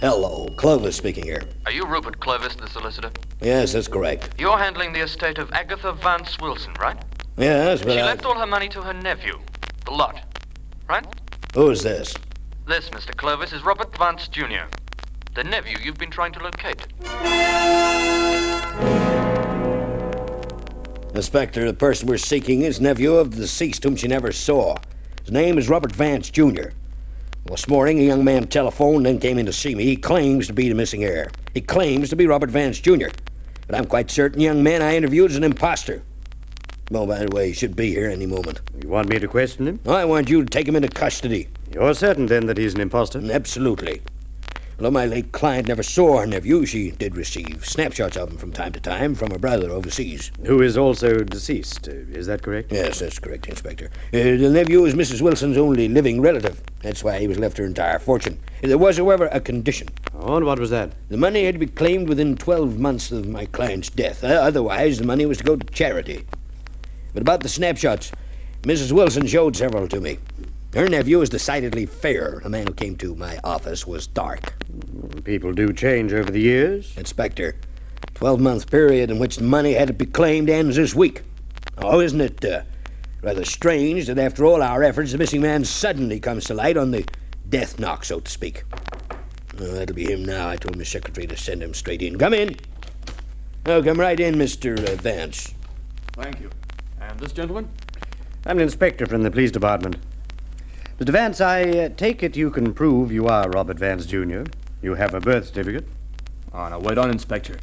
Hello, Clovis speaking here. Are you Rupert Clovis, the solicitor? Yes, that's correct. You're handling the estate of Agatha Vance Wilson, right? Yes, but She left all her money to her nephew. The lot. Right? Who's this? This, Mr. Clovis, is Robert Vance Jr., the nephew you've been trying to locate. Inspector, the person we're seeking is nephew of the deceased whom she never saw. His name is Robert Vance Jr. This morning, a young man telephoned and came in to see me. He claims to be the missing heir. He claims to be Robert Vance Jr. But I'm quite certain the young man I interviewed is an imposter. Oh, by the way, he should be here any moment. You want me to question him? I want you to take him into custody. You're certain, then, that he's an imposter? Absolutely. Although my late client never saw her nephew, she did receive snapshots of him from time to time from her brother overseas. Who is also deceased. Is that correct? Yes, that's correct, Inspector. The nephew is Mrs. Wilson's only living relative. That's why he was left her entire fortune. There was, however, a condition. Oh, and what was that? The money had to be claimed within 12 months of my client's death. Otherwise, the money was to go to charity. But about the snapshots, Mrs. Wilson showed several to me. Her nephew is decidedly fair. The man who came to my office was dark. People do change over the years. Inspector, 12-month period in which the money had to be claimed ends this week. Oh, isn't it rather strange that after all our efforts, the missing man suddenly comes to light on the death knock, so to speak? Oh, that'll be him now. I told my secretary to send him straight in. Come in. Oh, come right in, Mr. Vance. Thank you. And this gentleman? I'm an inspector from the police department. Mr. Vance, I take it you can prove you are Robert Vance, Jr. You have a birth certificate. Oh, now, wait on, Inspector.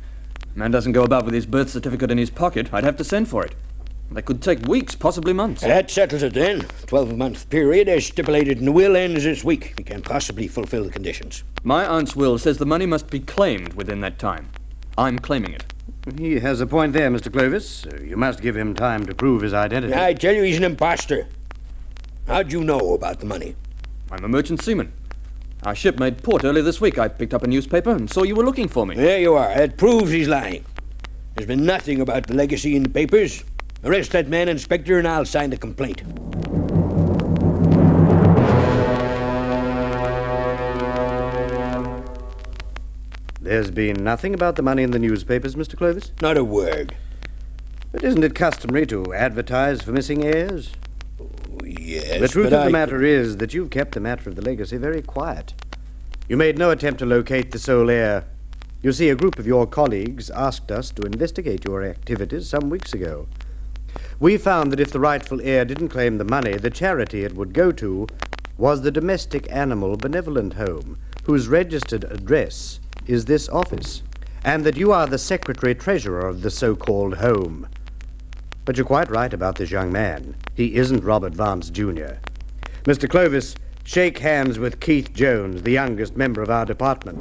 Man doesn't go about with his birth certificate in his pocket. I'd have to send for it. That could take weeks, possibly months. That settles it then. 12-month period, as stipulated in the will, ends this week. We can't possibly fulfill the conditions. My aunt's will says the money must be claimed within that time. I'm claiming it. He has a point there, Mr. Clovis. You must give him time to prove his identity. I tell you, he's an imposter. How'd you know about the money? I'm a merchant seaman. Our ship made port earlier this week. I picked up a newspaper and saw you were looking for me. There you are. That proves he's lying. There's been nothing about the legacy in the papers. Arrest that man, Inspector, and I'll sign the complaint. There's been nothing about the money in the newspapers, Mr. Clovis? Not a word. But isn't it customary to advertise for missing heirs? Yes, The truth but of the matter is that you've kept the matter of the legacy very quiet. You made no attempt to locate the sole heir. You see, a group of your colleagues asked us to investigate your activities some weeks ago. We found that if the rightful heir didn't claim the money, the charity it would go to was the Domestic Animal Benevolent Home, whose registered address is this office, and that you are the secretary-treasurer of the so-called home. But you're quite right about this young man. He isn't Robert Vance, Jr. Mr. Clovis, shake hands with Keith Jones, the youngest member of our department.